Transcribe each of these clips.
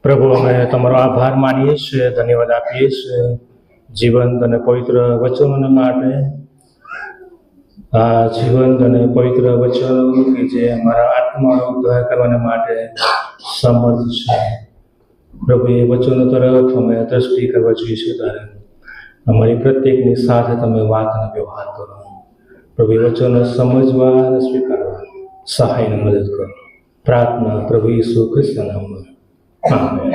પ્રભુ, અમે તમારો આભાર માનીએ છીએ, ધન્યવાદ આપીએ છીએ જીવંત અને પવિત્ર વચનો માટે. આ જીવંત અને પવિત્ર વચનો કે જે અમારા આત્માનો ઉદ્ધાર કરવાના માટે સમર્થ છે. પ્રભુ, એ વચનો તરફ અમે દ્રષ્ટિ કરવા જોઈએ ત્યારે અમારી પ્રત્યેકની સાથે તમે વાત અને વ્યવહાર કરો. પ્રભુ, એ વચનો સમજવા અને સ્વીકારવા સહાયને મદદ કરો. પ્રાર્થના પ્રભુ ઈસુ ખ્રિસ્તના નામમાં. આમેન.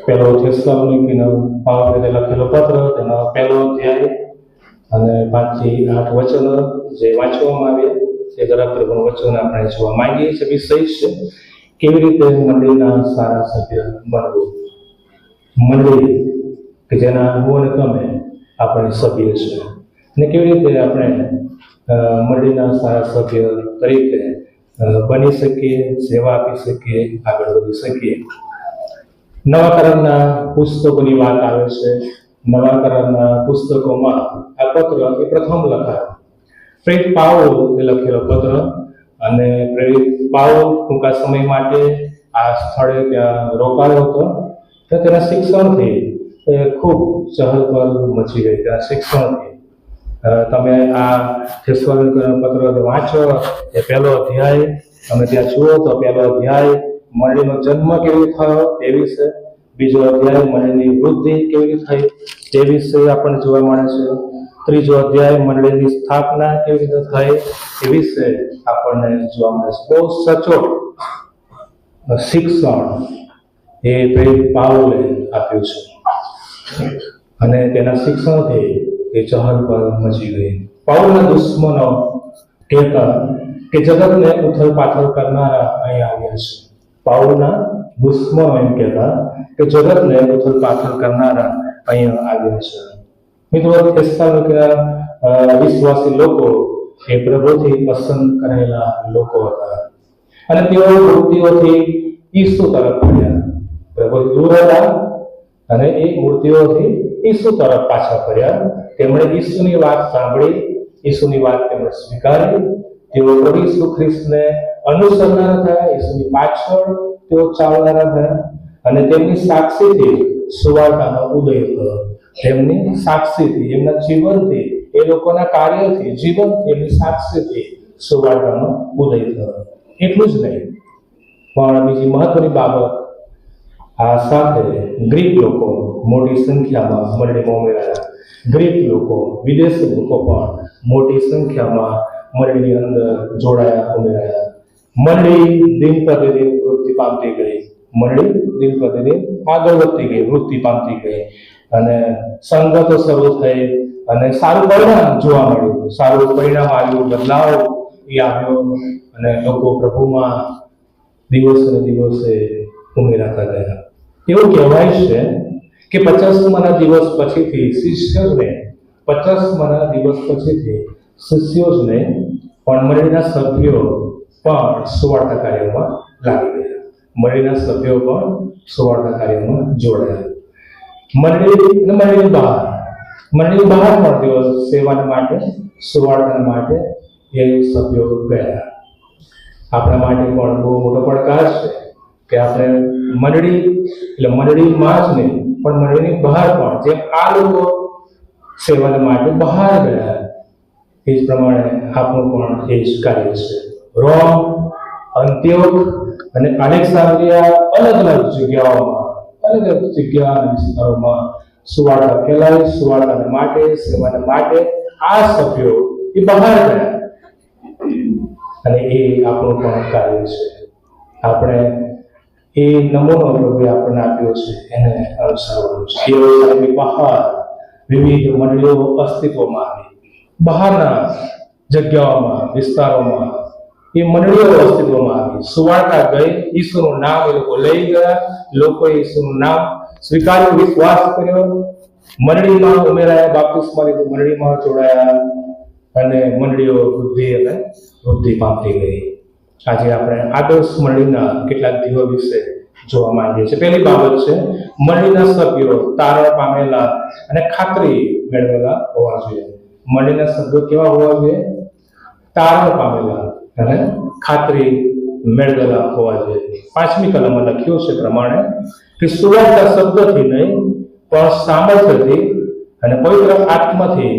પહેલો થેસ્સલોનિકીનો પાવલે લખેલો પત્ર, તેનો પહેલો અધ્યાય અને 5 થી 8 વચનો જે વાંચવામાં આવ્યા તે તરફ પ્રભુનું વચન આપણે જોવા માંગીએ છીએ. વિષય છે કેવી રીતે મંડળીના સારા સભ્ય બનવું. મંડળી કે જેના હું અને તમે આપણે સભ્ય છે, અને કેવી રીતે આપણે મંડળીના સારા સભ્ય તરીકે બની શકીએ, સેવા આપી શકીએ, આગળ વધી શકીએ. નવા કરારના પુસ્તકોની વાત આવે છે. નવા કરારના પુસ્તકોમાં આ પત્ર એ પ્રથમ લખાયો. પ્રેરિત પાઉલ એ લખેલો પત્ર, અને પ્રેરિત પાઉલ ટૂંકા સમય માટે આ સ્થળે ત્યાં રોકાયો હતો. તો તેના શિક્ષણથી ખૂબ ચહલપહલ મચી ગઈ. તેના શિક્ષણથી તમે આ થેસ્સલોનિકીનો પત્ર વાંચો, એ પહેલો અધ્યાય તમે ત્યાં જુઓ તો પહેલો અધ્યાય મંડળીનો જન્મ કેવી થયો તે વિશે, બીજો અધ્યાય મંડળીની વૃદ્ધિ કેવી થઈ તે વિશે આપણને જોવા મળે છે. ત્રીજો અધ્યાય મંડળીની સ્થાપના કેવી રીતે થઈ એ વિશે આપણને જોવા મળે છે. બહુ સચોટ શિક્ષણ એ પ્રેરિત પાઉલે આપ્યું છે, અને તેના શિક્ષણથી એ ચહલપહલ મચી ગઈ. પાઉલના દુશ્મનો કહેતા કે જગતને ઉથલ પાથલ કરનારા અહીં આવ્યા છે. પાઉલના દુશ્મનો એમ કહેતા કે જગતને ઉથલ પાથલ કરનારા અહીં આવ્યા છે. મિત્રો, થેસ્સલોનિકીના વિશ્વાસી લોકો એ પ્રભુથી પસંદ કરેલા લોકો હતા, અને તેઓ મૂર્તિઓથી ઈસુ તરફ ફર્યા. પ્રભુથી દૂર હતા અને એ મૂર્તિઓથી ઈસુ તરફ પાછા ફર્યા. તેમણે ઈસુની વાત સાંભળી, ઈસુની વાત તેમણે સ્વીકારી. તેઓ પ્રભુ ઈસુ ખ્રિસ્તને અનુસરનારા થયા, ઈસુની પાછળ તેઓ ચાલનારા થયા, અને તેમની સાક્ષીથી સુવાર્તાનો ઉદય થયો. તેમની સાક્ષીથી, એમના જીવનથી, એ લોકોના કાર્યથી, જીવનથી, એમની સાક્ષીથી સુવાર્તાનો ઉદય થયો. એટલું જ નહીં, પણ બીજી મહત્વની બાબત, આ સાથે ગ્રીક લોકો મોટી સંખ્યામાં મંડળીમાં ઉમેરાયા. ગ્રીક લોકો, વિદેશી લોકો પણ મોટી સંખ્યામાં મંડળીની અંદર જોડાયા, ઉમેરાયા. મંડળી દિન પ્રતિદિન વૃદ્ધિ પામતી ગઈ. મંડળી દિન પ્રતિદિન આગળ વધતી ગઈ, વૃદ્ધિ પામતી ગઈ, અને સંગતો શરૂ થઈ, અને સારું પરિણામ જોવા મળ્યું. સારું પરિણામ આવ્યું, બદલાવ એ આવ્યો, અને લોકો પ્રભુમાં દિવસે ને દિવસે ઉમેરાતા ગયા. એવું કહેવાય છે કે 50મા દિવસ પછીથી શિષ્યોને 50મા દિવસ પછીથી શિષ્યો જ નહીં પણ મંડળીના સભ્યો પણ સુવાર્તા કાર્યમાં લાગી ગયા. મંડળીના સભ્યો પણ સુવાર્તા કાર્યમાં જોડાયા. મંડળીની બહાર પણ તેઓ સેવાના માટે, સુવાર્તા માટે એ સભ્યો ગયા. આપણા માટે પણ બહુ મોટો પડકાર છે કે આપણે મંડળી, એટલે મંડળીમાં જ નહીં પણ મંડળીની બહાર પણ, જેમ આ લોકો સેવાના માટે બહાર ગયા, એ જ પ્રમાણે આપણું પણ એ જ કાર્ય છે. રોમ, અંત્યોક અને અલેક્સાન્દ્રિયા, અલગ અલગ જગ્યા અને વિસ્તારોમાં સુવાર્તા ફેલાવી, સુવાર્તાના માટે, સેવાના માટે આ સભ્યો એ બહાર ગયા, અને એ આપણું પણ કાર્ય છે. આપણે એ નમૂનો પ્રભુએ આપણને આપ્યો છે, એને અનુસરવાનું છે. યરુશલેમની બહાર વિવિધ મંડળીઓ અસ્તિત્વમાં આવી. બહારના જગ્યાઓમાં, વિસ્તારોમાં એ મંડળીઓ અસ્તિત્વમાં આવી. સુવાર્તા ગઈ, ઈસુનું નામ એ લોકો લઈ ગયા, લોકોએ ઈસુનું નામ સ્વીકાર્યું, વિશ્વાસ કર્યો, મંડળીમાં ઉમેરાયા, બાપ્તિસ્મા લીધું, મંડળીમાં જોડાયા, અને મંડળીઓ વૃદ્ધિ પામતી ગઈ. આજે આપણે આદર્શ મંડળીના કેટલાક દિવ્યો વિશે જોવા માંગીએ છીએ. પહેલી બાબત છે મંડળીના સભ્યો તારણ પામેલા અને ખાતરી મેળવેલા હોવા જોઈએ. મંડળીના સભ્યો કેવા હોવા જોઈએ? તારણ પામેલા અને ખાતરી મેળવેલા હોવા જોઈએ. 5મી કલમમાં લખ્યું છે પ્રમાણે કે સુવાર્તા શબ્દથી નહીં પણ સામર્થ્યથી અને પવિત્ર આત્માથી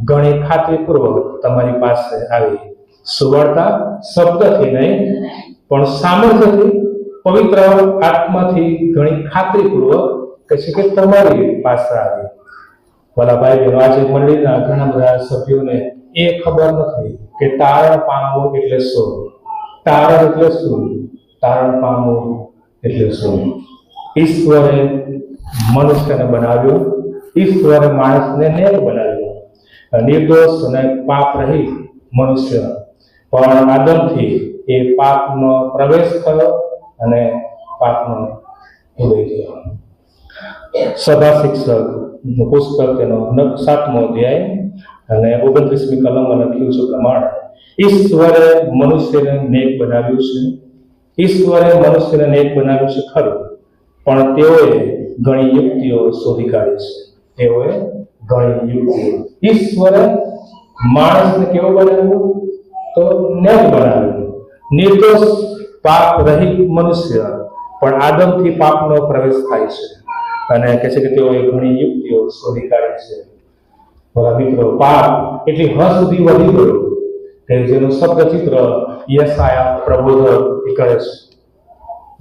ઘણી ખાતરીપૂર્વક તમારી પાસે આવી. સુવાર્તા શબ્દથી નહીં પણ સામર્થ્યથી પવિત્ર આત્માથી ઘણી ખાતરીપૂર્વક કહે છે કે તમારી પાસે આવી. ભલા ભાઈ બહેનો, આજે મંડળીના ઘણા બધા સભ્યોને એ ખબર નથી કે તારણ પામવું એટલે શું, તારણ એટલે શું, તારણ પામવું એટલે શું. ઈશ્વરે મનુષ્યને બનાવ્યો, ઈશ્વરે માણસને નેક બનાવ્યો, નિર્દોષ અને પાપ રહી મનુષ્ય, પણ આદમથી એ પાપનો પ્રવેશ થયો અને પાપનો ઉદય થયો. સભા શિક્ષક નું પુસ્તક તેનો 7મો અધ્યાય અને 29મી કલમમાં લખ્યું છે પ્રમાણે ઈશ્વરે મનુષ્યને નેક બનાવ્યું છે. ઈશ્વરે મનુષ્યને નેક બનાવ્યું છે ખરું, પણ તેઓએ ઘણી યુક્તિઓ શોધી કાઢી છે. તેઓએ ઘણી યુક્તિઓ. ઈશ્વરે માણસને કેવો બનાવ્યું? તો નેક બનાવ્યું, નિર્દોષ પાપ રહિત મનુષ્ય, પણ આદમથી પાપનો પ્રવેશ થાય છે અને કહે છે કે તેઓએ ઘણી યુક્તિઓ શોધી કાઢી છે. મારા મિત્રો, પાપ એટલી હદ સુધી વધી ગયો કે જેનું શબ્દ ચિત્ર યશાયા પ્રબોધક કરે છે.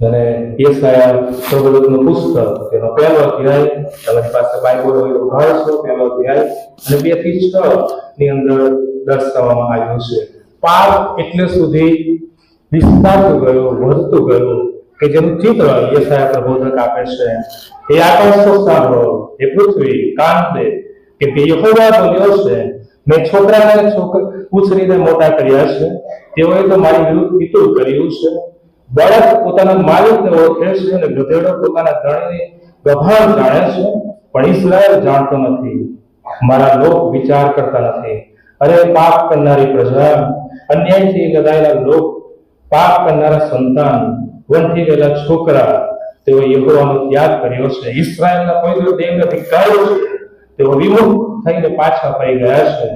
અને યશાયા પ્રબોધકનું પુસ્તક તેનો 1લો અધ્યાય, તમારી પાસે બાઇબલ હોય તો ભણશો, 1લો અધ્યાય અને 2 થી 6 ની અંદર દર્શાવવામાં આવ્યું છે. પાપ એટલે સુધી વિસ્તારતું ગયો, વધતું ગયું કે જેનું ચિત્ર યશાયા પ્રબોધક આપે છે. એ આકાશનો સાંભળો, એ પૃથ્વી કાન દે, કે યહોવા બોલ્યો છે, મેં છોકરાને ઉછરીને મોટા કર્યા છે, તેઓએ તો મારી વિરુદ્ધ પિતૃ કર્યું છે. બળદ પોતાના માલિકને ઓળખે છે અને ગધેડો પોતાના ધણીને ગભાણ જાણે છે, પણ ઇસ્રાએલ જાણતો નથી. મારા લોક વિચાર કરતા નથી. અરે પાપ કરનારી પ્રજા, અન્યાયથી ગદાયેલા લોક, પાપ કરનારા સંતાન, વંઠી ગયેલા છોકરા, તેઓ યહોવાનો ત્યાગ કર્યો છે. ઇસ્રાએલના પવિત્ર દેવને ધિક્કાર્યો છે. તેઓ વિમુખ થઈને પાછા પડી ગયા છે.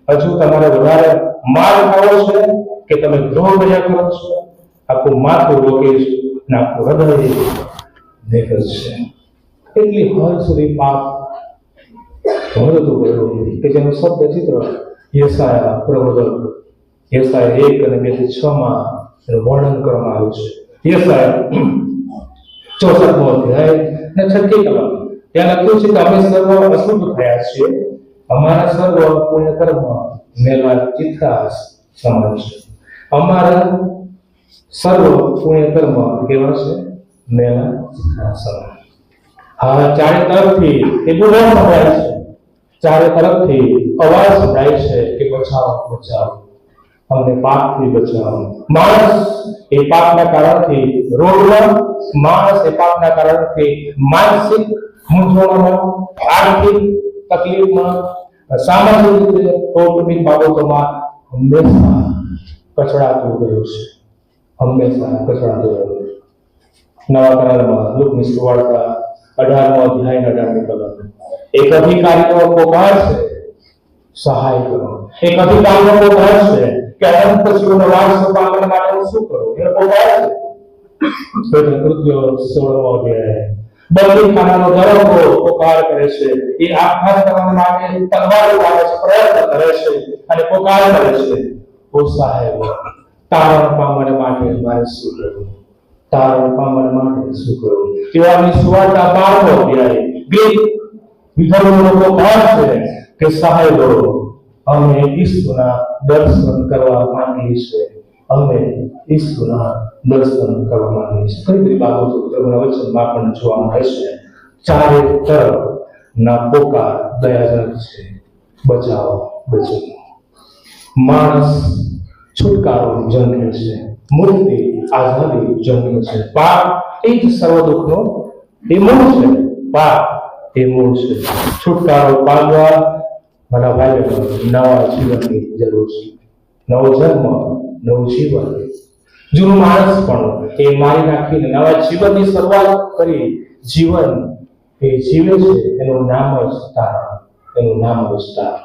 હજુ તમારે વધારે માર ખાવો છે કે તમે દ્રોહ કર્યા કરો છો? આખું માથું રોકે છે અને આખું હૃદય નિકળ છે. એટલી હદ સુધી પાપ વધતું ગયું કે જેનું શબ્દ ચિત્ર યશાયા પ્રબોધક યશાયા 1 અને 2 થી 6 એનું વર્ણન કરવામાં આવ્યું છે. યશાયા 64મો અધ્યાય અને 6મી કલમ, ત્યાં લખ્યું છે કે અમે સર્વ અશુદ્ધ થયા છીએ, અમારા સર્વ પુણ્ય કર્મ મેલા ચિત્રાસ સમાન છે. અમારા સર્વ પુણ્ય કર્મ કેવા છે? મેલા ચિત્રાસ સમાન. હા, ચારે તરફથી એ બુરા સંભળાય છે, ચારે તરફથી અવાજ સંભળાય છે કે બચાવો, બચાવો, અમને પાપથી બચાવો. માણસ એ પાપના કારણથી રોગમાં, માણસ એ પાપના કારણથી માનસિક મૂંઝવણમાં, આર્થિક તકલીફમાં, સામાજિક રીતે કૌટુંબિક બાબતોમાં હંમેશા કચડાતું ગયું છે, હંમેશા કચડાતું ગયું. નવા કરારમાં લુકની સુવાર્તા 18મો અધ્યાય 18મી કલમ, એક અધિકારીનો પોકાર છે, સહાય કરો. એક અધિકારીનો પોકાર છે કે અનંત જીવનનો વારસો પામવા માટે હું શું કરું? એનો પોકાર છે. કૃત્યો 16મો અધ્યાય, બંદીખાનાનો દરોગો પોકાર કરે છે. એ આપઘાત કરવા માટે તલવાર ઉઠાવે છે, પ્રયત્ન કરે છે અને પોકાર કરે છે, ઓ સાહેબ, તારણ પામવા માટે મારે શું કરવું? તારણ પામવા માટે શું કરવું? તેવાની સુવાર્તા 12મો અધ્યાય, ગ્રીક વિધર્મીનો પોકાર છે કે સાહેબો, અમે ઈસુના દર્શન કરવા માંગીએ છીએ, અમે ઈસુના દર્શન કરવા માંગીએ છીએ. કઈ કઈ બાબતો પ્રભુના વચનમાં પણ જોવા મળે છે. ચારે તરફ ના પોકાર દયાજનક છે. બચાવો, બચાવો. માણસ છુટકારો જન્મે છે, મુક્તિ આઝાદી જન્મે છે. પાપ એ જ સર્વ દુઃખનો એ મૂળ છે. પાપ એ મૂળ છે. છુટકારો પામવા મારા ભાઈઓ નવા જીવનની જરૂર છે. નવો જન્મ, નવું જીવન, જૂનું માણસ પણ એ મારી નાખીને નવા જીવનની શરૂઆત કરી જીવન એ જીવે છે. એનું નામ જ તારણ, એનું નામ જ તારણ.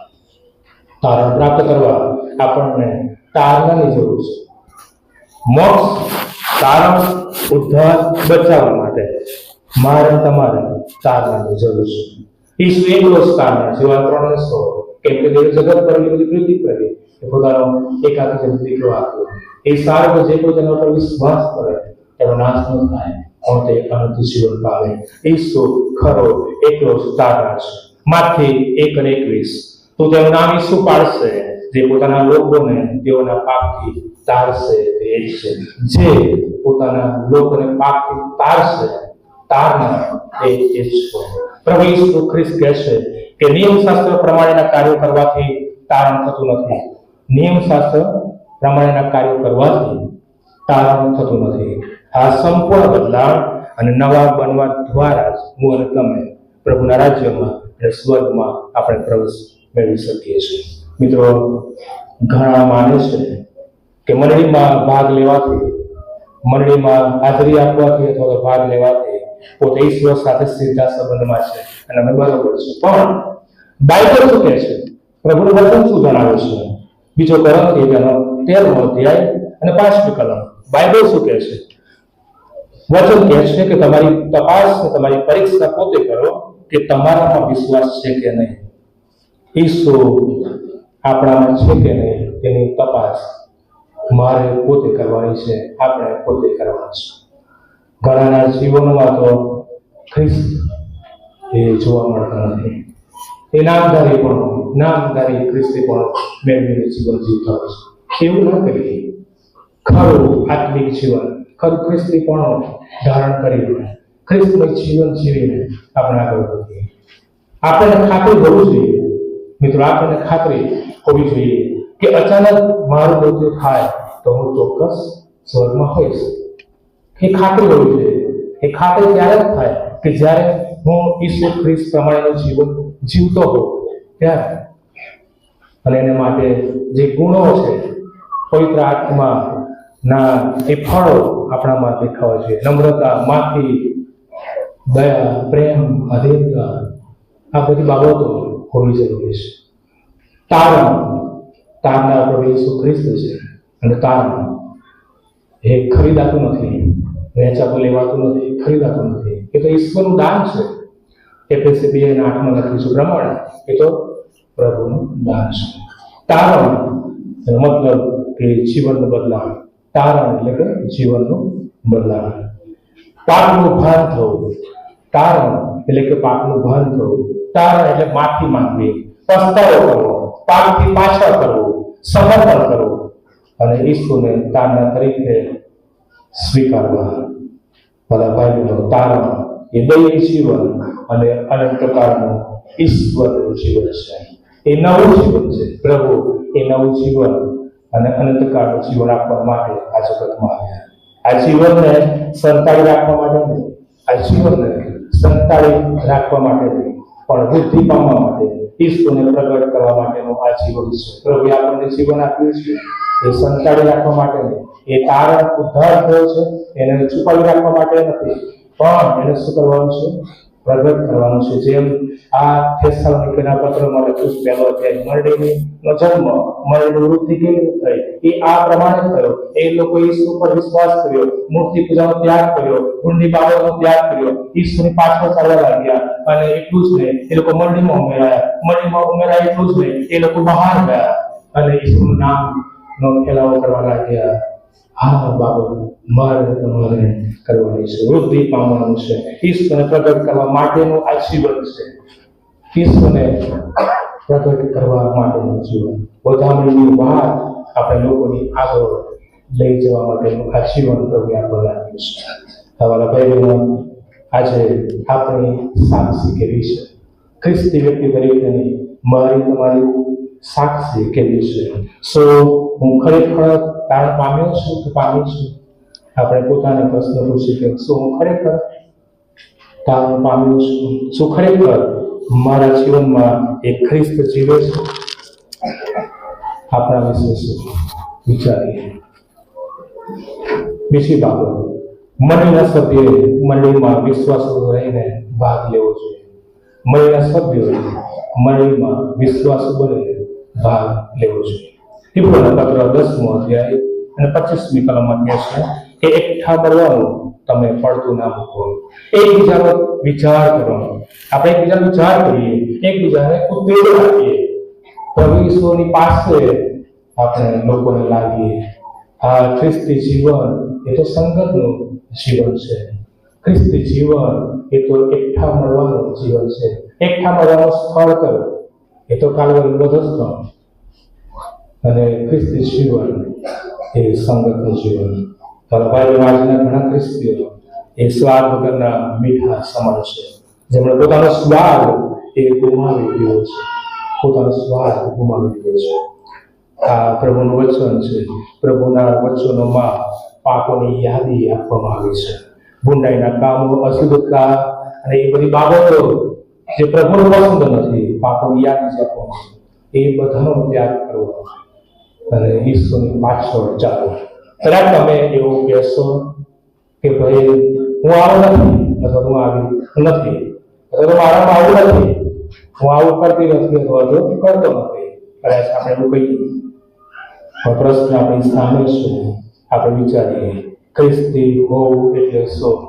તારણ પ્રાપ્ત કરવા આપણને તારણાની જરૂર છે. મોક્ષ, તારણ, ઉદ્ધાર, બચાવવા માટે મારે તમારે તારણાની જરૂર છે. ઈસુ એકલો જ તારણા છે. એવા 3:16 કેમ કે દેવે જગત પર એટલી બધી પ્રીતિ કરી કે પોતાનો એકાકી દીકરો આપ્યો. એ સારો જે કોઈ તેના પર વિશ્વાસ કરે તેનો નાશ ન થાય, પણ તે અનંત જીવન પામે. ઈસુ ખરો એકલો જ તારણા છે. માથી 1:21 તો તેનું નામ ઈસુ પાડશે, જે પોતાના લોકોને તેઓના પાપથી તારશે. તે એ છે જે પોતાના લોકોને પાપથી તારશે. તારનાર એ જ છે. પ્રભુ ઈસુ ખ્રિસ્ત કહે છે કે નિયમશાસ્ત્ર પ્રમાણેના કાર્યો કરવાથી તારણ થતું નથી. નિયમશાસ્ત્ર પ્રમાણેના કાર્યો કરવાથી તારણ થતું નથી. આ સંપૂર્ણ બદલાવ અને નવા બનવા દ્વારા જ હું અને તમે પ્રભુના રાજ્યમાં અને સ્વર્ગમાં આપણે પ્રવેશ મેળવી શકીએ છીએ. મિત્રો, ઘણા માને છે કે મંડળીમાં ભાગ લેવાથી, મંડળીમાં હાજરી આપવાથી અથવા તો ભાગ લેવાથી પોતે ઈશ્વર સાથે સીધા સંબંધમાં છે અને અમે બરોબર છે. પણ બાઇબલ શું કહે છે? પ્રભુનું વચન શું જણાવે છે? બીજો કોરિન્થીઓ 13મો અધ્યાય અને 5મી કલમ. બાઇબલ શું કહે છે? વચન કહે છે કે તમારી તપાસ, તમારી પરીક્ષા પોતે કરો કે તમારામાં વિશ્વાસ છે કે નહીં. ઈસુ આપણામાં છે કે નહીં તેની તપાસ મારે પોતે કરવાની છે, આપણે પોતે કરવાની છે. ઘણાના જીવનમાં તો ખ્રિસ્ત એ જોવા મળતા નથી. એ નામધારી ખ્રિસ્તી પણ મેળવીને જીવન જીવતા હોય છે. એવું ન કરીએ. ખરું આત્મિક જીવન, ખરું ખ્રિસ્તી પણ ધારણ કરીને ખ્રિસ્તમય જીવન જીવીને આપણે આગળ વધીએ. આપણને ખાતરી હોવી જોઈએ મિત્રો, આપણને ખાતરી હોવી જોઈએ કે અચાનક મારું મૃત્યુ થાય તો હું ચોક્કસ સ્વર્ગમાં હોઈશ. એ ખાતરી હોવી જોઈએ. એ ખાતરી ત્યારે જ થાય કે જ્યારે હું ઈસુ ખ્રિસ્ત પ્રમાણેનું જીવન જીવતો હોઉં ત્યારે. અને એના માટે જે ગુણો છે, પવિત્ર આત્માના એ ફળો આપણામાં દેખાવા જોઈએ. નમ્રતા, માફી, દયા, પ્રેમ, અધીરતા, આ બધી બાબતો હોવી જરૂરી છે. તારનાર પ્રભુ ઈસુ ખ્રિસ્ત છે. અને તારણ એ ખરીદાતું નથી, વેચાતું લેવાતું નથી, ખરીદાતું નથી. એ તો ઈશ્વરનું દાન છે. એફએસી 2:8 લખ્યું છે પ્રમાણે એ તો પ્રભુનું દાન છે. તારણ મતલબ કે જીવનનું બદલાવ. તારણ એટલે કે જીવનનું બદલાવ. પાપનું ભાન થવું. તારણ એટલે કે પાપનું ભાન થવું. તારણ એટલે માફી માંગવી, પસ્તાવો કરવો, પાપથી પાછળ કરવું, સમર્પણ કરવું અને ઈસુને તારણા તરીકે સ્વીકારવા. બધા ભાઈઓ, તારણ એ દૈનિક જીવન અને અનંતકાળનું ઈશ્વરનું જીવન છે. એ નવું જીવન છે. પ્રભુ એ નવું જીવન અને અનંતકાળનું જીવન આપવા માટે આ જગતમાં આવ્યા. આ જીવનને સંતાડી રાખવા માટે નહીં, આ જીવનને સંતાડી રાખવા માટે નહીં, પણ વૃદ્ધિ પામવા માટે, ઈશ્વરને પ્રગટ કરવા માટેનું આ જીવન છે. પ્રભુએ આપણને જીવન આપ્યું છે એ સંતાડી રાખવા માટે નહીં. એ તારણ ઉદ્ધાર થયો છે એને છુપાવી રાખવા માટે નથી, પણ એને શું કરવાનું છે? પ્રગટ કરવાનું છે. જેમ આ થેસલોનિકેના પત્રમાં લખ્યું છે 1લો અધ્યાય, મંડળીનો જન્મ, મંડળીની વૃદ્ધિ કેવી થઈ એ આ પ્રમાણે થયો. એ લોકો ઈસુ પર વિશ્વાસ કર્યો, મૂર્તિ પૂજાનો ત્યાગ કર્યો, ઊંડી બાબતનો ત્યાગ કર્યો, ઈસુની પાછળ ચાલવા લાગ્યા. અને એટલું જ નહીં, એ લોકો મંડળીમાં ઉમેરાયા એટલું જ નહીં, એ લોકો બહાર ગયા અને ઈસુનું નામનો ફેલાવો કરવા લાગ્યા. આ બાબત મારે તમારે કરવાની છે. વૃદ્ધિ પામવાનું છે. ઈશ્વરને પ્રગટ કરવા માટેનું આ જીવન છે. ઈશ્વરને પ્રગટ કરવા માટેનું જીવન, વધામણીની વાત આપણે લોકોની આગળ લઈ જવા માટેનું આ જીવન પ્રભુ આપણને આપ્યું છે. તમારા ભાઈઓ, આજે આપણી સાક્ષી કેવી છે? ખ્રિસ્તી વ્યક્તિ તરીકેની મારી તમારી સાક્ષી કેવી છે? હું ખરેખર તારણ પામ્યો છું કે પામી છું? આપણે પોતાને પ્રશ્ન પૂછી કે શું હું ખરેખર તારણ પામ્યો છું? શું ખરેખર મારા જીવનમાં એક ખ્રિસ્ત જીવે છે? આપણા વિશે શું વિચારીએ? બીજી બાબત, મંડળીના સભ્યોએ મંડળીમાં વિશ્વાસુ રહીને ભાગ લેવો જોઈએ. મંડળીના સભ્યોએ મંડળીમાં વિશ્વાસુ બનીને ભાગ લેવો જોઈએ. હિબ્રુના પત્ર 10મો અધ્યાય અને 25મી કલમમાં કહે છે કે એકઠા મળવાનું તમે પડતું ના મૂકો, એકબીજાનો વિચાર કરો. આપણે એકબીજાનો વિચાર કરીએ, એકબીજાને ઉત્તેજન આપીએ, પ્રભુ ઈશ્વરની પાસે આપણે લોકોને લાવીએ. આ ખ્રિસ્તી જીવન એ તો સંગતનું જીવન છે. ખ્રિસ્તી જીવન એ તો એકઠા મળવાનું જીવન છે. એકઠા મળવાનું સ્થળ કયું? એ તો કાલવરી વધસ્થળ. અને ખ્રિસ્તી જીવન એ સંગતનું જીવન. તારા ભાઈ આજના ઘણા ખ્રિસ્તીઓ એ સ્વાદ વગરના મીઠા સમાન છે, જેમણે પોતાનો સ્વાદ એ ગુમાવી દીધો છે. પોતાનો સ્વાદ ગુમાવી દીધો છે. આ પ્રભુનું વચન છે. પ્રભુના વચનોમાં પાપોની યાદી આપવામાં આવી છે. બુંડાઈના કામો, અશુદ્ધતા અને એ બધી બાબતો જે પ્રભુને પસંદ નથી, પાપોની યાદી જે આપવામાં એ બધાનો ત્યાગ કરવો અને ઈશ્વરની પાછળ ચાલો. કદાચ તમે એવું કહેશો કે ભાઈ હું આવો નથી, અથવા હું આવી નથી, અથવા મારામાં આવું નથી, હું આવું કરતી નથી, અથવા જો કરતો નથી. કદાચ આપણે એવું કહીએ, પ્રશ્ન આપણી સામે છે. આપણે વિચારીએ, ખ્રિસ્તી હોવું એટલે શું?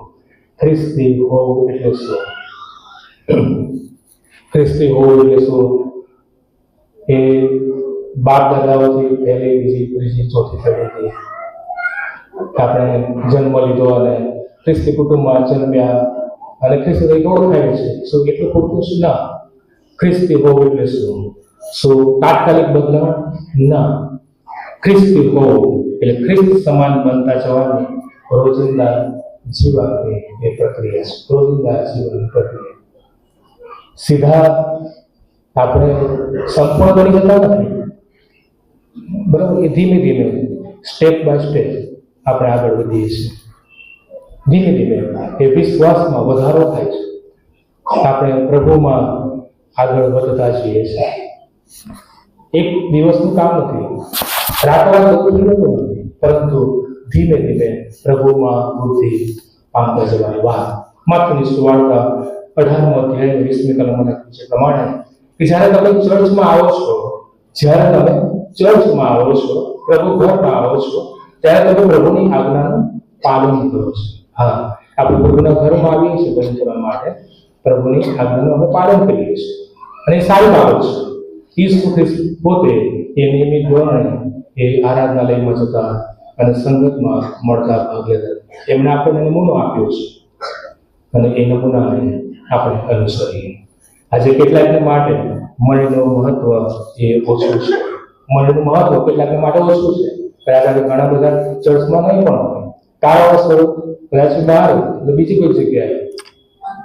ખ્રિસ્તી હોવું એટલે શું? ખ્રિસ્તી હોવું એટલે શું? એ બાપ દાદાઓથી પહેલી, બીજી, ત્રીજી, ચોથી પેઢીથી આપણે જન્મ લીધો અને ખ્રિસ્તી કુટુંબમાં જન્મ્યા અને ખ્રિસ્તી તરીકે ઓળખાય છે. શું એટલું પૂરતું છે? ના. ખ્રિસ્તી હોવું એટલે શું? શું તાત્કાલિક બદલાવ? ના. ખ્રિસ્તી હોવું એટલે ખ્રિસ્ત સમાન બનતા જવાની રોજિંદા જીવનની એ પ્રક્રિયા છે. રોજિંદા જીવનની પ્રક્રિયા. સીધા આપણે સંપૂર્ણ બની જતા નથી, બરાબર? એ ધીમે ધીમે સ્ટેપ બાય સ્ટેપ આપણે આગળ વધીએ છીએ. ધીમે ધીમે એ વિશ્વાસમાં વધારો થાય છે. આપણે પ્રભુમાં આગળ વધતા જઈએ છીએ. એક દિવસનું કામ નથી, રાતોરાત બધું થઈ જતું નથી, પરંતુ ધીમે ધીમે પ્રભુમાં વૃદ્ધિ પામતા જવાની વાત. માથુની સુવાર્તા 18મો અધ્યાય 20મી કલમમાં લખ્યું છે પ્રમાણે કે જ્યારે તમે ચર્ચમાં આવો છો, પ્રભુ ઘરમાં આવો છો, ત્યારે તમે પ્રભુની આજ્ઞાનું પાલન કરો છો. હા, આપણે પ્રભુના ઘરમાં આવીએ છીએ ભજન કરવા માટે, પ્રભુની આજ્ઞાનું અમે પાલન કરીએ છીએ અને એ સારી બાબત છે. ઈસુ ખ્રિસ્ત પોતે એ નિયમિત ધોરણે એ આરાધનાલયમાં જતા અને સંગતમાં મળતા ભાગ લેતા. એમણે આપણને નમૂનો આપ્યો છે અને એ નમૂનાને આપણે અનુસરીએ. આજે કેટલાકને માટે મળીનું મહત્વ એ ઓછું છે. મળીનું મહત્વ કેટલાકને માટે ઓછું છે. કદાચ ઘણા બધા ચર્ચમાં નહીં પણ હોય, કારણોસર કદાચ બહાર બીજી કોઈ જગ્યાએ,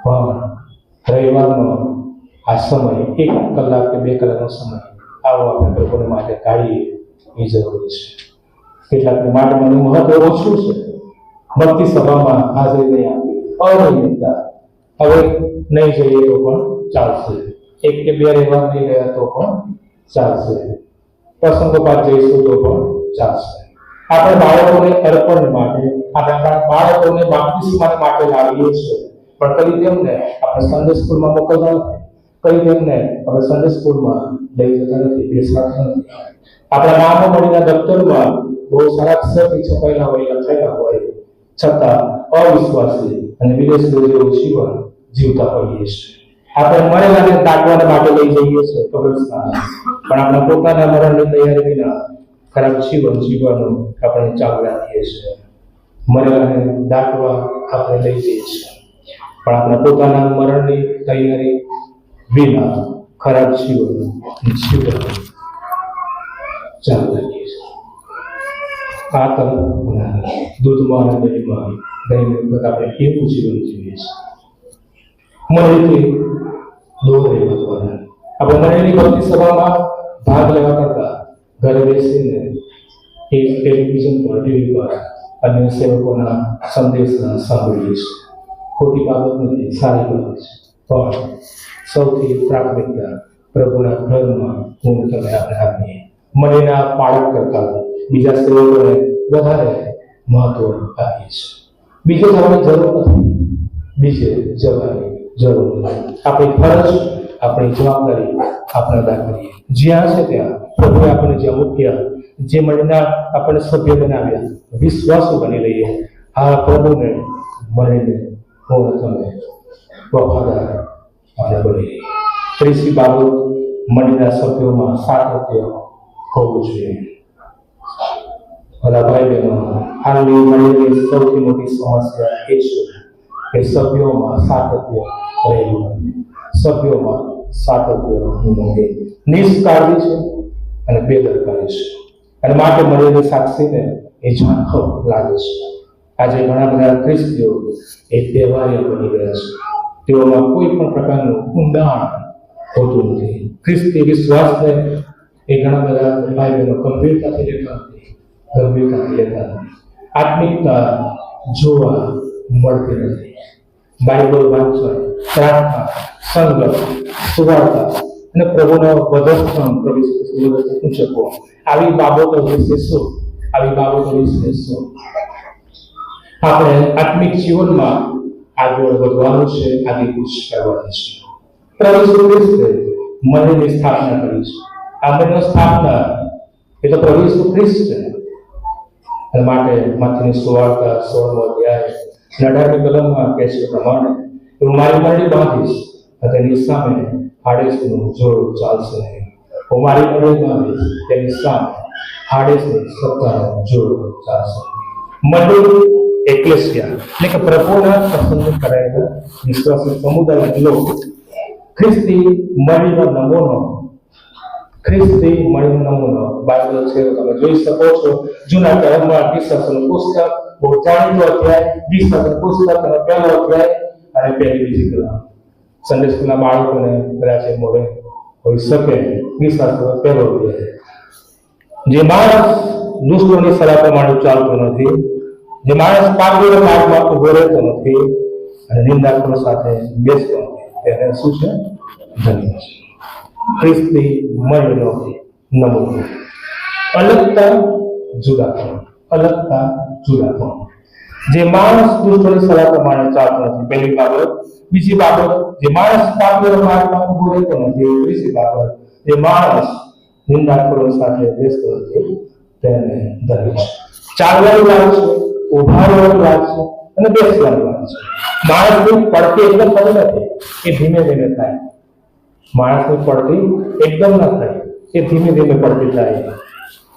પણ રવિવારનો આ સમય 1 કલાક કે 2 કલાકનો સમય આવો આપણે પ્રભુને માટે કાઢીએ એ જરૂરી છે. કેટલાકને માટે મને મહત્વ ઓછું છે. ભક્તિ સભામાં હાજરી નહીં આપી, અનિયમિતતા, હવે નહીં જઈએ તો પણ ચાલશે. 1 કે 2 રહેવા નહીં ગયા તો પણ ચાલશે. પ્રસંગોપાત જઈશું તો પણ ચાલશે. આપણે બાળકોને અર્પણ માટે, આપણે બાળકોને બાપ્તિસ્મા માટે લાવીએ છીએ, પણ કદી તેમને આપણે સંડે સ્કૂલમાં મોકલતા નથી, કદી તેમને આપણે સંડે સ્કૂલમાં લઈ જતા નથી, બેસાડતા નથી. આપણા નામો મળીના દફતરમાં બહુ સારા અક્ષરથી છપાયેલા હોય, લખાયેલા હોય, છતાં અવિશ્વાસી અને વિદેશી જેવું જીવન જીવતા હોઈએ છીએ. આપણે મળેલાને દાટવાના માટે લઈ જઈએ છીએ કબ્રસ્તાન, પણ આપણા પોતાના મરણની તૈયારી વિના ખરાબ જીવન જીવવાનું આપણે ચાલુ રાખીએ છીએ. મળેલાને દાટવા આપણે લઈ જઈએ છીએ, પણ આપણા પોતાના મરણની તૈયારી વિના ખરાબ જીવન ચાલુ રાખીએ છીએ. આ તરફ દૂધમાં અને દહીંમાં ઘણી વખત આપણે એવું જીવન જીવીએ છીએ. મળીથી દૂર રહેવા. આપણે મળેલી ભક્તિ સભામાં ભાગ લેવા કરતા ઘરે બેસીને એક ટેલિવિઝન પર, ટીવી પર અન્ય સેવકોના સંદેશ સાંભળીએ છીએ. ખોટી બાબત નથી, સારી બાબત છે, પણ સૌથી પ્રાથમિકતા પ્રભુના ઘરમાં હું તમે આપણે આપીએ. મળીના પાળક કરતા બીજા સેવકોને વધારે મહત્વ આપીએ છીએ. બીજે જવાની જરૂર નથી, બીજે જવાની જરૂર નથી. આપણી ફરજ, આપણી જવાબદારી આપણે અદા કરીએ. જ્યાં છે ત્યાં પ્રભુએ આપણને જ્યાં મૂક્યા, જે મળીને આપણને સભ્ય બનાવ્યા, વિશ્વાસુ બની રહીએ. આ પ્રભુને મળીને હું તમે વફાદાર આપણે બનીએ. ત્રીજી બાબત, મળીના સભ્યોમાં સાતત્ય હોવું જોઈએ. ભલા ભાઈ બહેનો, હાલની મળીની સૌથી મોટી સમસ્યા એ છે કે સભ્યોમાં સાતત્ય રહેલું નથી. સભ્યોમાં સાતત્ય નથી. નિષ્કાળજી છે અને બેદરકારી છે. અને માટે મળેલી સાક્ષીને એ ઝાંખો લાગે છે. આજે ઘણા બધા ખ્રિસ્તીઓ એ તહેવારીય બની ગયા છે. તેઓમાં કોઈ પણ પ્રકારનું ઊંડાણ હોતું નથી. ખ્રિસ્તી વિશ્વાસને એ ઘણા બધા ભાઈ બહેનો ગંભીરતાથી લેતા નથી. આત્મિકતા જોવા મળતી નથી. બાઇબલ વાંચન, પ્રાર્થના, સંગત, સુવાર્તા અને પ્રભુનો વધસ્તંભ પ્રભુ આવી બાબતો વિશે શું આપણે આત્મિક જીવનમાં આગળ વધવાનું છે, આગળ કુછ કરવાની છે. પ્રભુ ખ્રિસ્તે મંદિરની સ્થાપના કરી છે. આ મંદિરની સ્થાપના એ તો પ્રભુ ખ્રિસ્ત છે. અને માટે માથીની સુવાર્તા 16મો અધ્યાય 18મી કલમમાં કહે છે પ્રમાણે હું મારી મંડળી બાંધીશ અને તેની સામે હાડેસનું જોર ચાલશે નહીં. હું મારી મંડળી બાંધીશ, તેની સામે હાડેસની સત્તાનો જોર ચાલશે. મંડળી એક્લેસિયા એટલે કે પ્રભુના પસંદ કરાયેલા વિશ્વાસી સમુદાય લોકો ખ્રિસ્તી મળીનો નમૂનો બાઇબલ છે. તમે જોઈ શકો છો જૂના કલમમાં વિશ્વાસનું પુસ્તક, બહુ જાણીતો અધ્યાય, વિશ્વાસનું પુસ્તક અને પહેલો અધ્યાય અને પહેલી બીજી કલમ. સન્ડે સ્કૂલના બાળકોને કદાચ મોડે હોઈ શકે. વિશ્વાસનો પહેલો અધ્યાય. જે માણસ દુષ્ટોની સલાહ પ્રમાણે ચાલતો નથી, જે માણસ પાપીના માર્ગમાં ઉભો રહેતો નથી અને નિંદાખોરો સાથે બેસતો નથી, તેને શું છે? ધન્ય છે. ખ્રિસ્તી મળીનો નમૂનો. અલગતા જુદાપણ. જે માણસ દુષ્ટોની સલાહ પ્રમાણે ચાલતો નથી, પહેલી બાબત. બીજી બાબત, જે માણસ પાપીના માર્ગમાં ઉભો રહેતો નથી. ત્રીજી બાબત, જે માણસ નિંદાખોરો સાથે બેસતો નથી, તેને ધન્ય છે. ચાલવાની વાત છે, ઉભા રહેવાની વાત છે અને બેસવાની વાત છે. માણસની પડતી એકદમ થતી નથી, એ ધીમે ધીમે થાય. માણસની પડતી એકદમ ના થાય, એ ધીમે ધીમે પડતી થાય.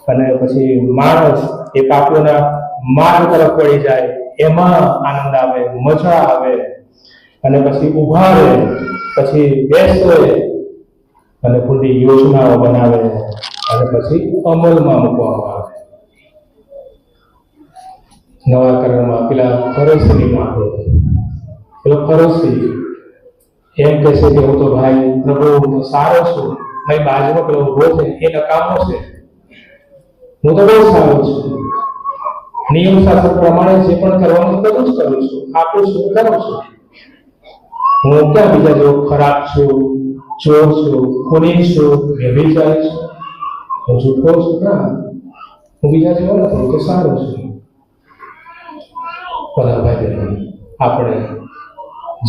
અને પછી માણસ એ પાપોના માર્ગ તરફ વળી જાય, એમાં આનંદ આવે, મજા આવે. અને પછી ઉભા રહે, પછી બેસે અને પૂરી યોજનાઓ બનાવે અને પછી અમલમાં મૂકવામાં આવે. નવા કરારમાં પેલા ફરીસીની માગો, પેલો ફરીસી એમ કહે છે કે હું તો ભાઈ પ્રભુ હું તો સારો છું, મારી બાજુમાં પેલો ઉભો છે એ નકામો છે, હું તો બહુ સારો છું, નિયમ શાસ્ત્ર પ્રમાણે જે પણ કરવાનું બધું જ કરું છું, આપું છું, કરું છું. હું ક્યાં બીજા જેવો ખરાબ છું, ચોર છું, ખૂની છું, વ્યભિચારી છું, હું જૂઠો છું? ના, હું બીજા જેવો નથી, હું તો સારો છું. બધા ભાઈ બહેનો, આપણે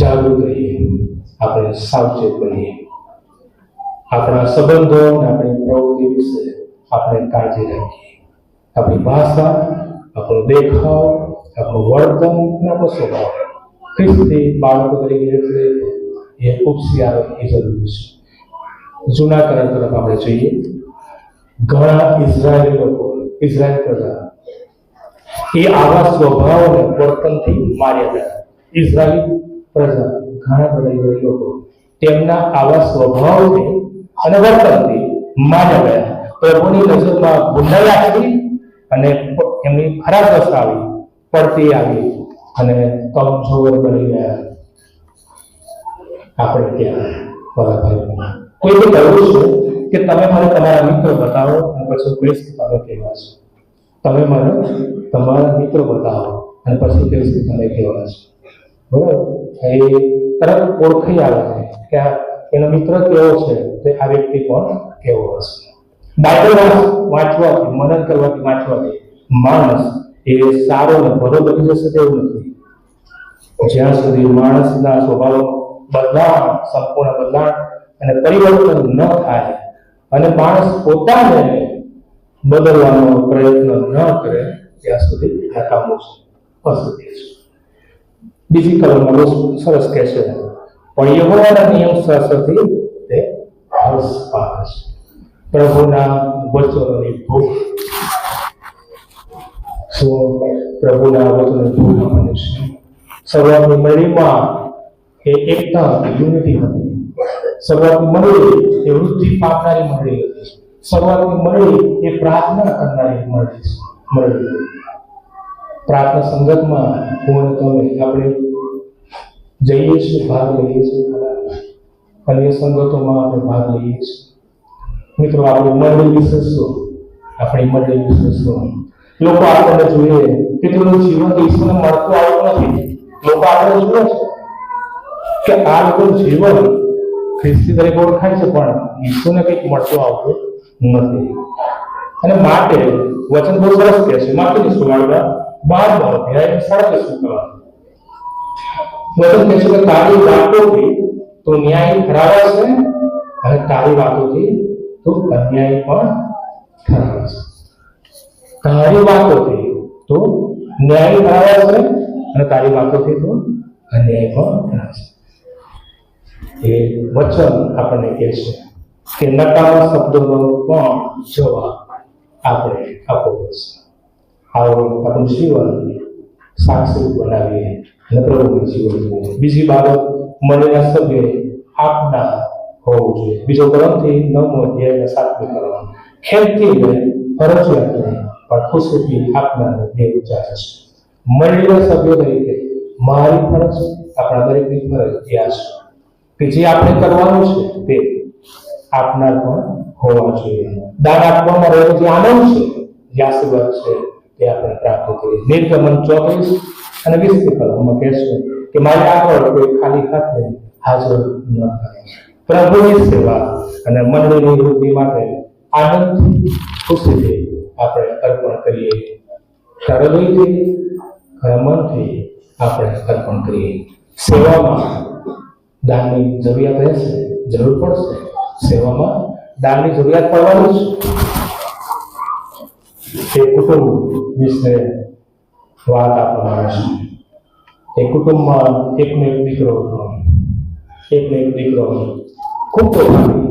જાગૃત રહીએ, આપણે સાવચેત બનીએ. આપણા સંબંધો અને આપણી પ્રવૃત્તિ વિશે આપણે કાળજી રાખીએ. આપણી ભાષા, આપણો દેખાવ, આપણું વર્તન અને આપણો સ્વભાવ ખ્રિસ્તી બાળકો તરીકે એ ખૂબ એ જરૂરી છે. જૂના કરાર તરફ આપણે જોઈએ. ઘણા ઇઝરાયેલી લોકો, ઇઝરાયેલ પ્રજા એ આવા સ્વભાવ અને વર્તનથી માર્યા ગયા. ઇઝરાયેલી પ્રજા, ઘણા બધા ઇઝરાયેલી લોકો તેમના આવા સ્વભાવથી અને વર્તનથી માર્યા ગયા. પ્રભુની નજરમાં ગુંડાઈ આવી અને એમની ખરાબ દશા આવી, પડતી આવી અને કમજોર બની ગયા. આપણે ત્યાં બરાબર કોઈ તો કહ્યું છે કે તમે મને તમારા મિત્રો બતાવો અને પછી કહીશ કે તમે કેવા છો. તમે મને તમારા મિત્રો બતાવો અને પછી કહીશ કે તમે કેવા છો. બરાબર? એ તરત ઓળખાઈ આવે છે કે એનો મિત્ર કેવો છે, તો આ વ્યક્તિ પણ કેવો હશે. બાઇબલ વાંચવાથી, મનન કરવાથી, વાંચવાથી માણસ એ સારો ને ભલો બની જશે તેવું નથી. જ્યાં સુધી માણસના સ્વભાવ બદલાણ, સંપૂર્ણ બદલાણ અને પરિવર્તન ન થાય અને માણસ પોતાને બદલવાનો પ્રયત્ન ન કરે ત્યાં સુધી આ કામો અસત્ય છે. બીજી કલમમાં બહુ સરસ કહે છે, પણ યહોવાના નિયમ શાસ્ત્રથી તે હર્ષ પામે છે. પ્રભુના વચનોની ભૂખ, પ્રભુના વચનોની ભૂખ મનુષ્ય શરૂઆતની મંડળીમાં એ એકતા યુનિટી હતી. શરૂઆતની મંડળી એ વૃદ્ધિ પામનારી મંડળી હતી. શરૂઆતની મંડળી એ પ્રાર્થના કરનારી મંડળી. પ્રાર્થના સંગતમાં હું તમે આપણે જઈએ છીએ, ભાગ લઈએ છીએ, અન્ય સંગતોમાં આપણે ભાગ લઈએ છીએ. મિત્રો, આપણી મંડળી વિશે શું? આપણી મંડળી વિશે શું? લોકો આપણને જોઈએ કે તેનું જીવન ઈશ્વરને મળતું આવતું નથી. લોકો આપણે જુએ છે કે આ લોકોનું જીવન ખ્રિસ્તી તરીકે ઓળખાય છે, પણ ઈશ્વરને કંઈક મળતું આવતું નથી. અને માટે વચન બહુ સરસ કહે છે, માટેની સુવાળવા 12 અધ્યાય 37 કરવાનું વચન કહે છે કે તારી વાતોથી તો ન્યાય ઠરાવાશે અને તારી વાતોથી તો અન્યાય પણ ઠરાવાશે. તારી વાતોથી તો ન્યાય ઠરાવાશે અને તારી વાતોથી તો અન્યાય પણ ઠરાવાશે. એ વચન આપણને કહે છે કે નકામા શબ્દોનો પણ જવાબ આપણે આપવો પડશે. આવો આપણું જીવન સાક્ષી બનાવીએ અને પ્રભુનું જીવન જીવીએ. બીજી બાબત, મંડળીના સભ્ય આપના હોવું જોઈએ. બીજો કોરિન્થી 9 અધ્યાય 7 કરવાનું. ખેલથી ફરજિયાત નહીં, પણ ખુશીથી આપનાને બે ઉચ્ચાર છે. મંડળીના સભ્યો તરીકે મારી ફરજ, આપણા દરેકની ફરજ એ આ છે કે જે આપણે કરવાનું છે તે આપનાર પણ હોવા જોઈએ. દાન આપવામાં રહેલો જે આનંદ છે, જે આશીર્વાદ છે, તે આપણે પ્રાપ્ત કરીએ. નિર્ગમન 34 અને 20 કલમમાં કહે છે કે મારી આગળ કોઈ ખાલી હાથે હાજર ન થાય. પ્રભુની સેવા અને મંડળીની વૃદ્ધિ માટે આનંદથી, ખુશીથી આપણે અર્પણ કરીએ. હૃદયથી અને મનથી આપણે અર્પણ કરીએ. સેવામાં દાનની જરૂરિયાત રહેશે, જરૂર પડશે. સેવામાં દાનની જરૂરિયાત પડવાની છે. એક કુટુંબ વિશે વાત આપવામાં આવે છે. એક કુટુંબમાં એકનો એક દીકરો હતો. એકનો એક દીકરો ખૂબ પોતાની.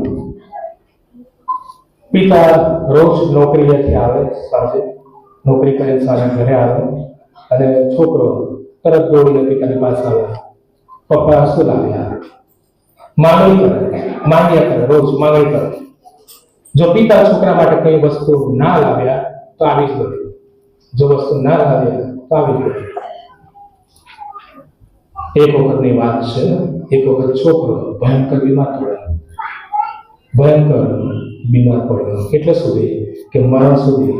પિતા રોજ નોકરીએથી આવે, સાંજે નોકરી કરીને સાંજે ઘરે આવે અને છોકરો તરત દોડીને પિતાની પાસે આવે, પપ્પા શું લાવ્યા? માંગ્યા કરે, રોજ માંગણી કરે. જો પિતા છોકરા માટે કઈ વસ્તુ ના લાવ્યા તો આવી જ બધી, જો વસ્તુ ના લાવ્યા તો આવી જ બધી. એક વખતની વાત છે, એક વખત છોકરો ભયંકર બીમાર પડ્યો. એટલે સુધી કે મરણ સુધી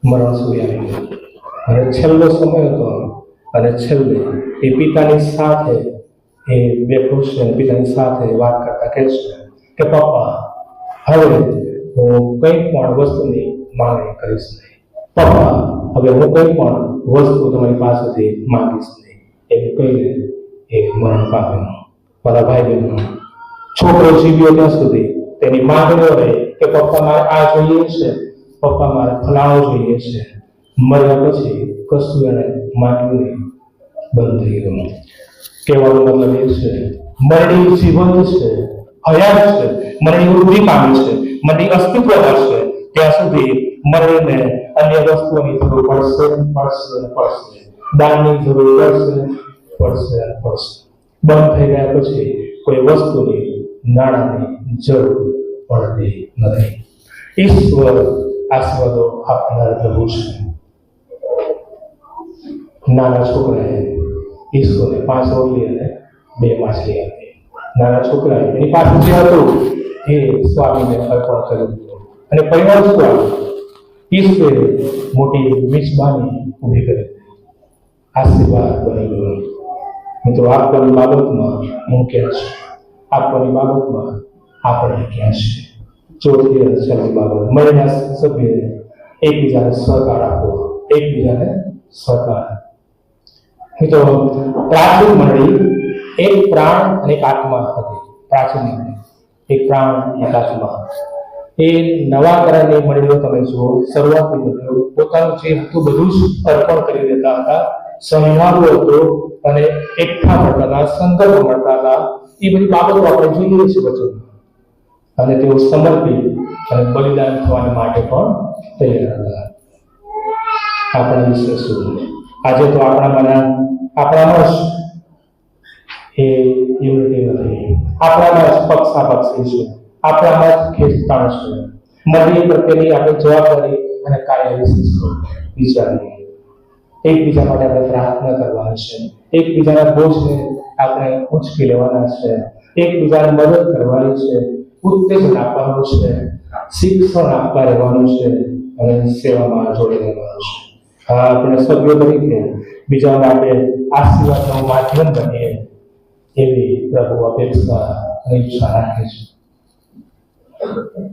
મરણ સુધી આવી ગયો. અને છેલ્લો સમય હતો અને છેલ્લે એ પિતાની સાથે એ બેઠો છે. પિતાની સાથે વાત કરતા કહે છે કે પપ્પા, હવે હું કંઈ પણ વસ્તુની માંગણી કરીશ નહીં. પપ્પા, હવે હું કંઈ પણ વસ્તુ તમારી પાસેથી માંગીશ નહીં. એમ કહીને એ મરણ પામ્યો. મારા ભાઈ બહેનો, છોકરો જીવ્યો ત્યાં સુધી તેની માંગણીઓ રહી કે પપ્પા મારે આ જોઈએ છે, પપ્પા મારે ફલાણો જોઈએ છે. મર્યા પછી કશું એને માંગ્યું નહીં, બંધ થઈ ગયું. કહેવાનો મતલબ એ છે, મંડળી જીવંત છે, હયાત છે, મંડળી વૃદ્ધિ પામે છે, મંડળી અસ્તિત્વમાં છે ત્યાં સુધી મંડળીને અન્ય વસ્તુઓની જરૂર પડશે. દાનની જરૂર પડશે. બંધ થઈ ગયા પછી કોઈ વસ્તુની, નાણાંની જરૂર પડતી નથી. ઈશ્વર આશીર્વાદો આપનાર પ્રભુ છે. નાના છોકરાએ ઈશ્વરને 5 રોટલી અને 2 માછલી આપી. નાના છોકરાએ એની પાસે જે હતું એ સ્વામીને અર્પણ કર્યું અને પરિણામ શું આવ્યું? ઈશ્વરે મોટી મિજબાની ઊભી કરી, આશીર્વાદ બની ગયો. મિત્રો, આપવાની બાબતમાં હું ક્યાં છું? આપવાની બાબતમાં આપણે ક્યાં છે? ચોથી બાબત, મળીના સભ્યને એકબીજાને સહકાર આપવો, એકબીજાને સહકાર. મિત્રો, પ્રાચીન મંડળી એક પ્રાણ અને એક આત્મા હતી. પ્રાચીન મંડળી એક પ્રાણ એક આત્મા. એ નવા કરારની મંડળીઓ તમે જુઓ, શરૂઆતની મંડળીઓ પોતાનું જે હતું બધું જ અર્પણ કરી દેતા હતા. સંવાદો હતો અને એકઠા મળતા હતા, સંકલ્પ મળતા હતા. એ બધી બાબતો આપણે જોઈએ છીએ વચનમાં. અને તેઓ સમર્પિત અને બલિદાન થવા માટે પણ તૈયાર હતા. આપણા વિશે શું? આજે તો આપણામાં જ એ યુનિટી નથી. આપણામાં જ પક્ષાપક્ષી છે, આપણામાં જ ખેંચતાણ છે. મંડળી પ્રત્યેની આપણી જવાબદારી અને કાર્ય વિશે વિચારીએ. એકબીજા માટે આપણે પ્રાર્થના કરવાની છે, એકબીજાના બોજને આપણે ઉંચકી લેવાના છે, એકબીજાને મદદ કરવાની છે, ઉત્તેજન આપવાનું છે, શિક્ષણ આપવા રહેવાનું છે અને સેવામાં જોડી રહેવાનું છે. હા, આપણે સભ્યો તરીકે બીજા માટે આશીર્વાદનું માધ્યમ બનીએ એવી પ્રભુ અપેક્ષા અને ઈચ્છા રાખે છે.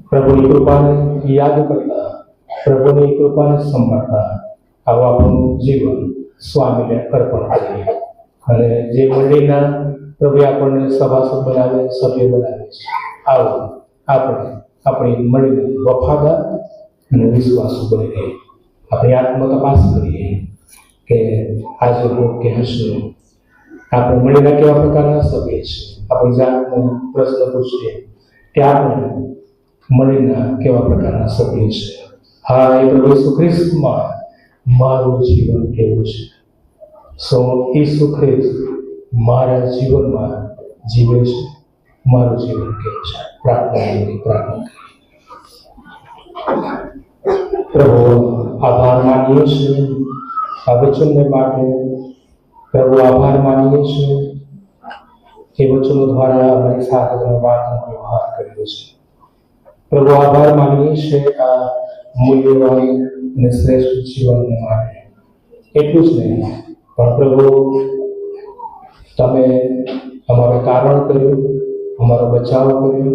પ્રભુની કૃપાને યાદ કરતા, પ્રભુની કૃપાને સંભાળતા આવું આપણું જીવન સ્વામીને અર્પણ કરીએ. અને જે મંડળીના પ્રભુ આપણને સભાસદ બનાવે, સભ્ય બનાવે છે, આવો આપણે આપણી મંડળીને વફાદાર અને વિશ્વાસુ બની રહીએ. આપણી આત્મતપાસ કરીએ કે આજે હું કહેશું આપણે મળીને કેવા પ્રકારના સભ્ય છે. આપણી જાતનો પ્રશ્ન પૂછીએ કે આપણે મળીને કેવા પ્રકારના સભ્ય છે. હા, એ પ્રભુ ઈસુ ખ્રિસ્તમાં મારું જીવન કેવું છે? શું ઈસુ ખ્રિસ્ત મારા જીવનમાં જીવે છે? મારું જીવન કેવું છે? પ્રાર્થના કરીએ. પ્રભુ, આભાર માનીએ છીએ આ વચનને માટે. પ્રભુ, આભાર માનીએ છીએ એ વચનો દ્વારા અમારી સાથે તમે વાતનો વ્યવહાર કર્યો છે. પ્રભુ, આભાર માનીએ છીએ આ મૂલ્યવાન અને શ્રેષ્ઠ જીવનને માટે. એટલું જ નહીં, પણ પ્રભુ તમે અમારું તારણ કર્યું, અમારો બચાવ કર્યો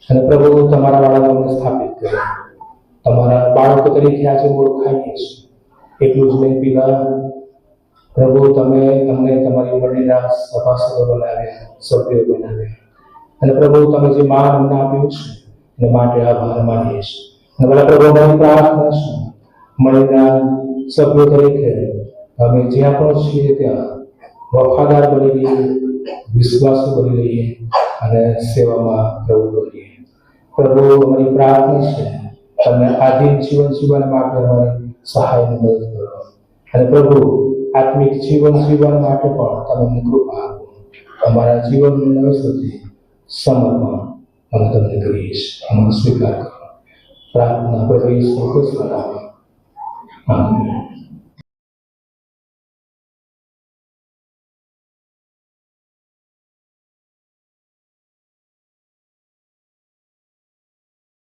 અને પ્રભુ તમારા વાળાને સ્થાપિત કર્યો. તમારા બાળકો તરીકે આજે ઓળખાઈએ છીએ. એટલું જ નહીં પિતા, પ્રભુ તમે અમને તમારી મંડળીના સભાસદો બનાવ્યા, સભ્યો બનાવ્યા અને પ્રભુ તમે જે માન અમને આપ્યું છે એને માટે આભાર માનીએ છીએ. અને ભલા પ્રભુ અમારી પ્રાર્થના છે મંડળીના સભ્યો તરીકે અમે જ્યાં પણ છીએ ત્યાં વફાદાર બની રહીએ, વિશ્વાસુ બની રહીએ અને સેવામાં પ્રભુ બનીએ. પ્રભુ અમારી પ્રાર્થના છે તમે આધીન જીવન જીવવા માટે અમારી સહાયની મદદ કરો અને પ્રભુ આત્મિક જીવન જીવવા માટે પણ તમે અમને કૃપા આપો. અમારા જીવનનું નવેસરથી સમર્પણ અમે તમને કરીએ છીએ. અમને સ્વીકાર કરો. પ્રાર્થના પ્રભુ ઈસુ ખ્રિસ્તના નામે. આમેન.